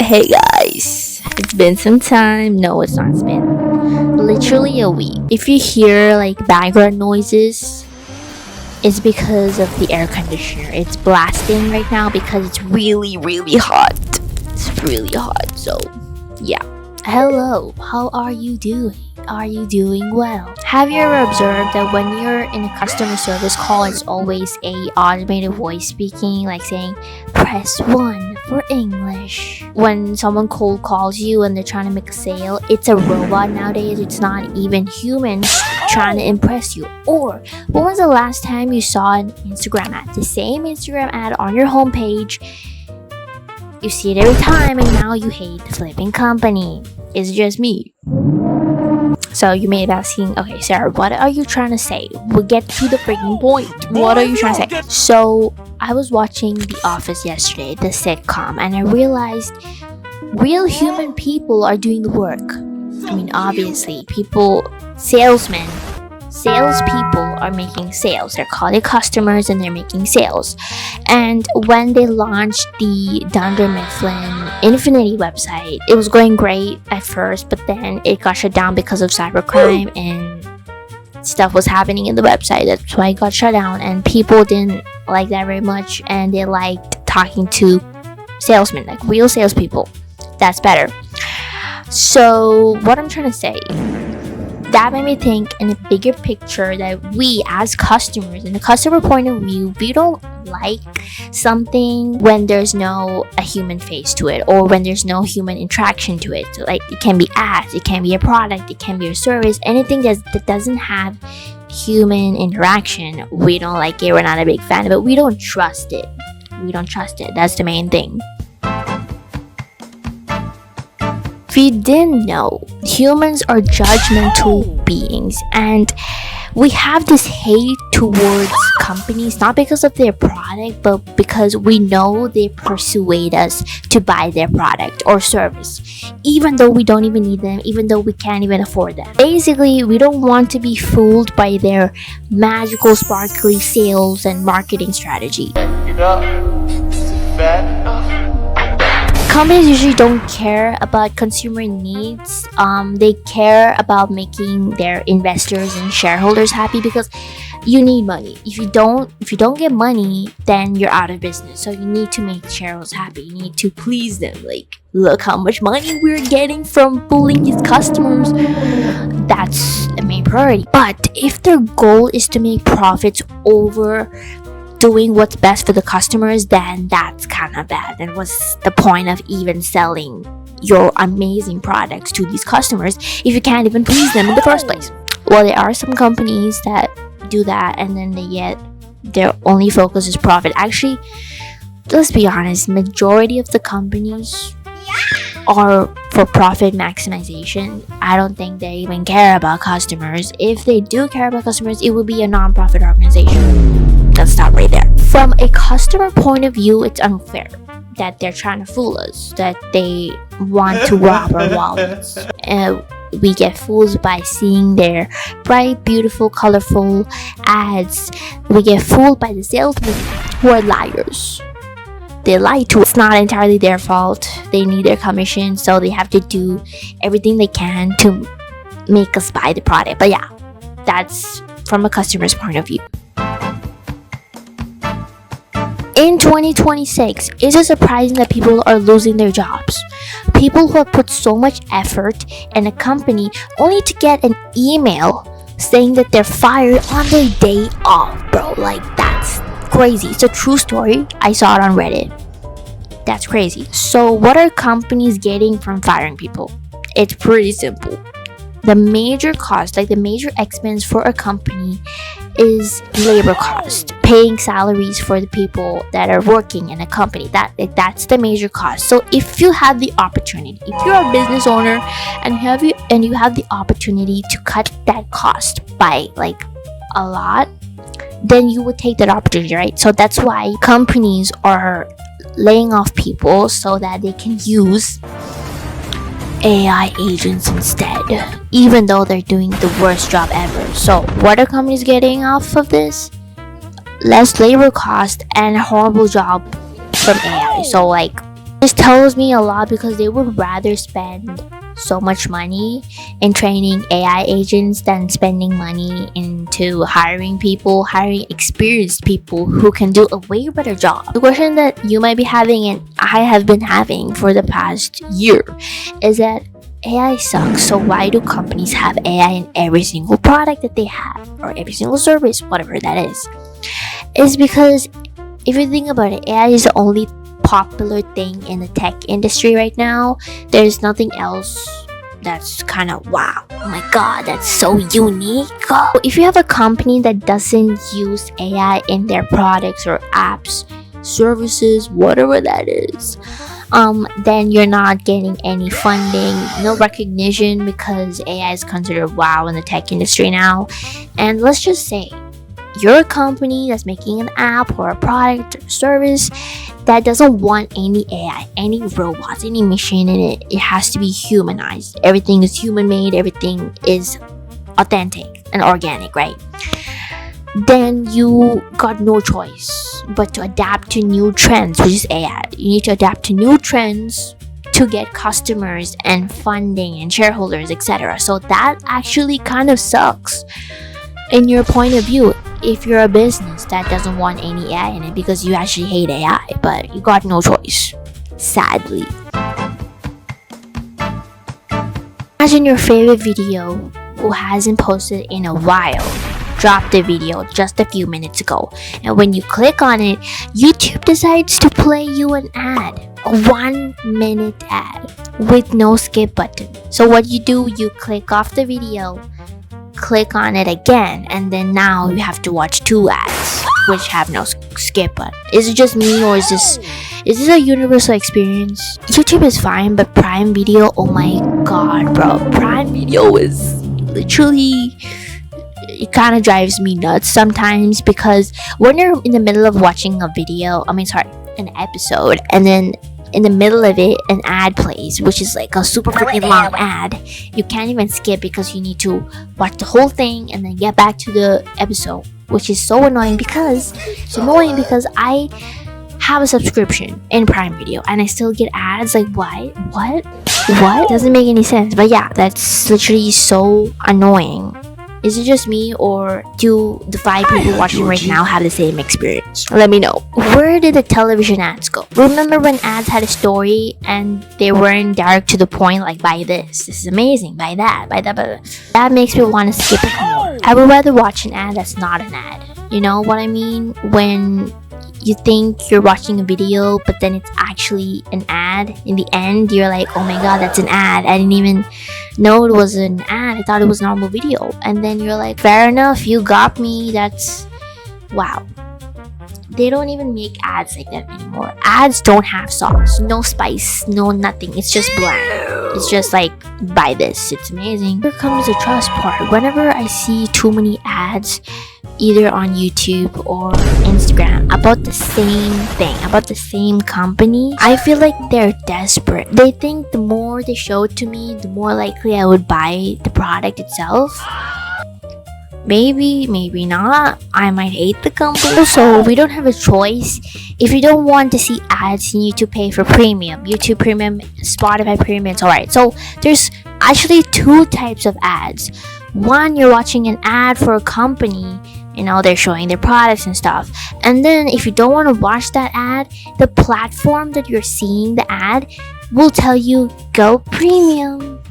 Hey guys, it's been some time. No, it's not. It's been literally a week. If you hear like background noises, it's because of the air conditioner. It's blasting right now because it's really, really hot. It's really hot. So, yeah. Hello, how are you doing? Are you doing well? Have you ever observed that when you're in a customer service call, it's always a automated voice speaking, like saying, press 1 for English. When someone cold calls you and they're trying to make a sale, it's a robot nowadays. It's not even humans trying to impress you. Or, when was the last time you saw an Instagram ad? The same Instagram ad on your homepage. You see it every time and now you hate the flipping company. Is it just me? So you may be asking, okay, Sarah, what are you trying to say? We'll get to the freaking point. What are you trying to say? So I was watching The Office yesterday, the sitcom, and I realized real human people are doing the work. I mean, obviously, salespeople are making sales. They're calling customers and they're making sales. And when they launched the Dunder Mifflin Infinity website, it was going great at first, but then it got shut down because of cybercrime and stuff was happening in the website. That's why it got shut down, and people didn't like that very much, and they liked talking to salesmen, like real salespeople. That's better. So what I'm trying to say, that made me think in a bigger picture that we as customers, in the customer point of view, we don't like something when there's no a human face to it, or when there's no human interaction to it. So, like, it can be ads, it can be a product, it can be a service, anything that doesn't have human interaction, we don't like it. We're not a big fan of it. We don't trust it. That's the main thing. If you didn't know, humans are judgmental beings, and we have this hate towards companies, not because of their product, but because we know they persuade us to buy their product or service, even though we don't even need them, even though we can't even afford them. Basically, we don't want to be fooled by their magical, sparkly sales and marketing strategy. Companies usually don't care about consumer needs. They care about making their investors and shareholders happy, because you need money. If you don't get money, then you're out of business. So you need to make shareholders happy. You need to please them. Like, look how much money we're getting from fooling these customers. That's the main priority. But if their goal is to make profits over doing what's best for the customers, then that's kind of bad. And what's the point of even selling your amazing products to these customers if you can't even please them in the first place? Well, there are some companies that do that, and then their only focus is profit. Actually, let's be honest, majority of the companies are for profit maximization. I don't think they even care about customers. If they do care about customers, it would be a non-profit organization. Let's stop right there. From a customer point of view, it's unfair that they're trying to fool us, that they want to rob our wallets. We get fooled by seeing their bright, beautiful, colorful ads. We get fooled by the salesmen who are liars. They lie to us. It's not entirely their fault. They need their commission, so they have to do everything they can to make us buy the product. But yeah, that's from a customer's point of view. In 2026, is it surprising that people are losing their jobs? People who have put so much effort in a company only to get an email saying that they're fired on their day off, bro. Like, that's crazy. It's a true story. I saw it on Reddit. That's crazy. So what are companies getting from firing people? It's pretty simple. The major cost, like the major expense for a company, is labor cost, paying salaries for the people that are working in a company. That's the major cost. So if you have the opportunity, if you're a business owner and you have the opportunity to cut that cost by like a lot, then you would take that opportunity, right? So that's why companies are laying off people so that they can use AI agents instead, even though they're doing the worst job ever. So what are companies getting off of this? Less labor cost and a horrible job from AI. So like This tells me a lot because they would rather spend so much money in training AI agents than spending money into hiring experienced people who can do a way better job. The question that you might be having and I have been having for the past year is that AI sucks, so why do companies have AI in every single product that they have or every single service, whatever that is? It's because if you think about it, AI is the only popular thing in the tech industry right now. There's nothing else that's kind of wow, oh my god, that's so unique. If you have a company that doesn't use AI in their products or apps, services, whatever that is, then you're not getting any funding, no recognition, because AI is considered wow in the tech industry now. And let's just say you're a company that's making an app or a product or service that doesn't want any AI, any robots, any machine in it. It has to be humanized. Everything is human made, everything is authentic and organic, right? Then you got no choice but to adapt to new trends, which is AI. You need to adapt to new trends to get customers and funding and shareholders, etc. So that actually kind of sucks in your point of view if you're a business that doesn't want any AI in it because you actually hate AI, but you got no choice, sadly. Imagine your favorite video who hasn't posted in a while dropped the video just a few minutes ago, and when you click on it, YouTube decides to play you an ad, a 1-minute ad with no skip button. So what you do, you click off the video, click on it again, and then now you have to watch 2 ads which have no skip button. Is it just me, or is this a universal experience? YouTube is fine, but Prime Video, oh my god, bro, Prime Video is literally, it kind of drives me nuts sometimes, because when you're in the middle of watching a video, an episode, and then in the middle of it an ad plays, which is like a super freaking long ad, you can't even skip because you need to watch the whole thing and then get back to the episode, which is so annoying because I have a subscription in Prime Video and I still get ads. Like, what doesn't make any sense. But yeah, that's literally so annoying. Is it just me, or do the 5 people watching right now have the same experience? Let me know. Where did the television ads go? Remember when ads had a story and they weren't direct to the point, like buy this is amazing, buy that, buy that, buy that. That makes me want to skip it more. I would rather watch an ad that's not an ad. You know what I mean? When you think you're watching a video, but then it's actually an ad. In the end, you're like, oh my god, that's an ad. I didn't even know it was an ad. I thought it was a normal video. And then you're like, fair enough, you got me. That's wow. They don't even make ads like that anymore. Ads don't have sauce, no spice, no nothing. It's just bland. It's just like, buy this, it's amazing. Here comes the trust part. Whenever I see too many ads, either on YouTube or Instagram, about the same thing, about the same company, I feel like they're desperate. They think the more they show it to me, the more likely I would buy the product itself. Maybe not. I might hate the company. So we don't have a choice. If you don't want to see ads, you need to pay for premium. YouTube Premium, Spotify Premium, it's alright. So there's actually 2 types of ads. One, you're watching an ad for a company, you know, they're showing their products and stuff. And then if you don't want to watch that ad, the platform that you're seeing the ad will tell you, go premium.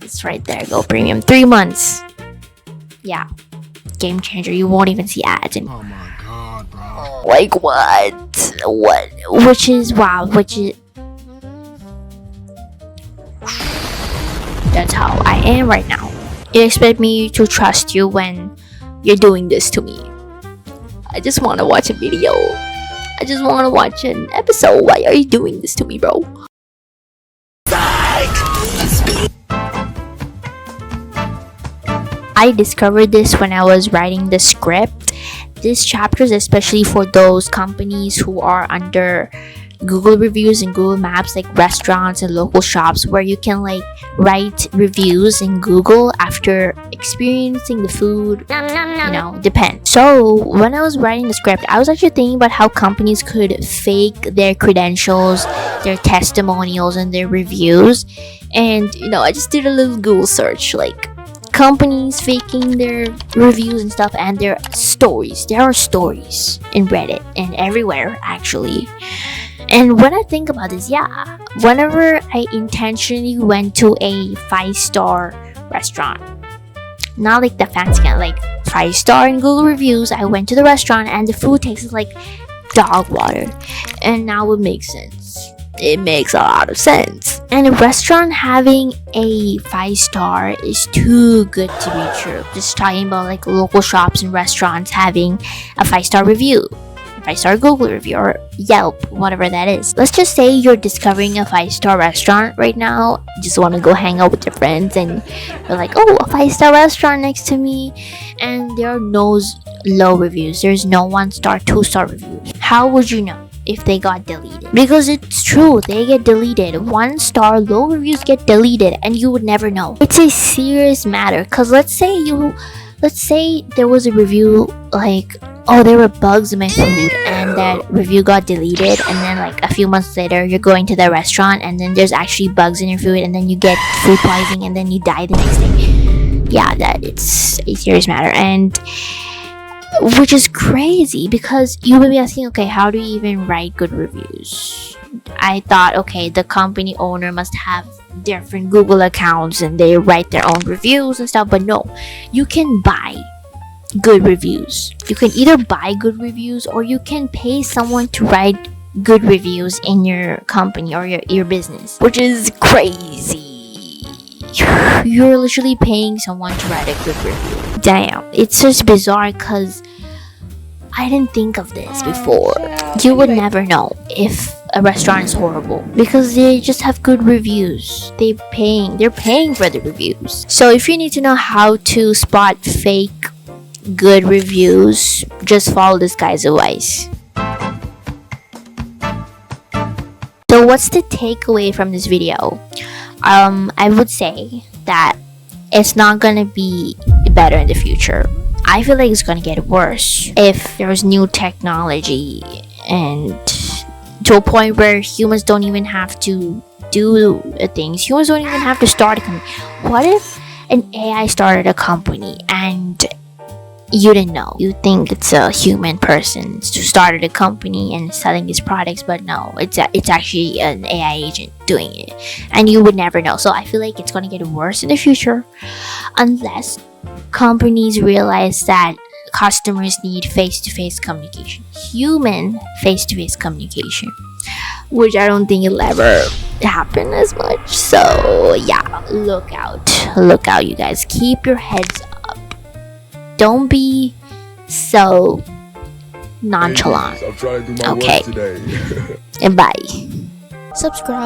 It's right there, go premium. 3 months. Yeah, game changer. You won't even see ads anymore. Oh my god, bro. Like what? Which is wow. That's how I am right now. You expect me to trust you when you're doing this to me? I just want to watch a video. I just want to watch an episode. Why are you doing this to me, bro? I discovered this when I was writing the script. This chapter is especially for those companies who are under Google reviews and Google Maps, like restaurants and local shops, where you can like write reviews in Google after experiencing the food. Depends. So when I was writing the script, I was actually thinking about how companies could fake their credentials, their testimonials, and their reviews. And I just did a little Google search, like companies faking their reviews and stuff, and their stories. There are stories in Reddit and everywhere actually. And when I think about this, whenever I intentionally went to a 5-star restaurant, not like the fancy kind, like 5-star in Google reviews, I went to the restaurant and the food tasted like dog water. And now it makes sense. It makes a lot of sense. And a restaurant having a 5-star is too good to be true. Just talking about like local shops and restaurants having a 5-star review, 5-star Google review, or Yelp, whatever that is. Let's just say you're discovering a 5-star restaurant right now. You just want to go hang out with your friends, and you're like, oh, a 5-star restaurant next to me, and there are no low reviews. There's no 1-star, 2-star reviews. How would you know if they got deleted? Because it's true, they get deleted. 1-star low reviews get deleted, and you would never know. It's a serious matter. Because let's say there was a review like, oh, there were bugs in my food, and that review got deleted, and then like a few months later you're going to the restaurant and then there's actually bugs in your food, and then you get food poisoning and then you die the next day. That it's a serious matter, and which is crazy, because you will be asking, okay, how do you even write good reviews? I thought, okay, the company owner must have different Google accounts and they write their own reviews and stuff, but no, you can buy good reviews. You can either buy good reviews or you can pay someone to write good reviews in your company or your business, which is crazy. You're literally paying someone to write a good review. Damn, it's just bizarre because I didn't think of this before. You would never know if a restaurant is horrible because they just have good reviews. They're paying for the reviews. So if you need to know how to spot fake good reviews, just follow this guy's advice. So what's the takeaway from this video? I would say that it's not gonna be better in the future. I feel like it's gonna get worse if there's new technology, and to a point where humans don't even have to do things. Humans don't even have to start a company. What if an AI started a company and you didn't know? You think it's a human person who started a company and selling these products, but no, it's actually an AI agent doing it, and you would never know. So I feel like it's gonna get worse in the future unless companies realize that customers need face-to-face communication, human face-to-face communication, which I don't think it'll ever happen as much. So look out, you guys. Keep your heads up. Don't be so nonchalant. I'm trying to do my Okay. work today. And bye. Subscribe.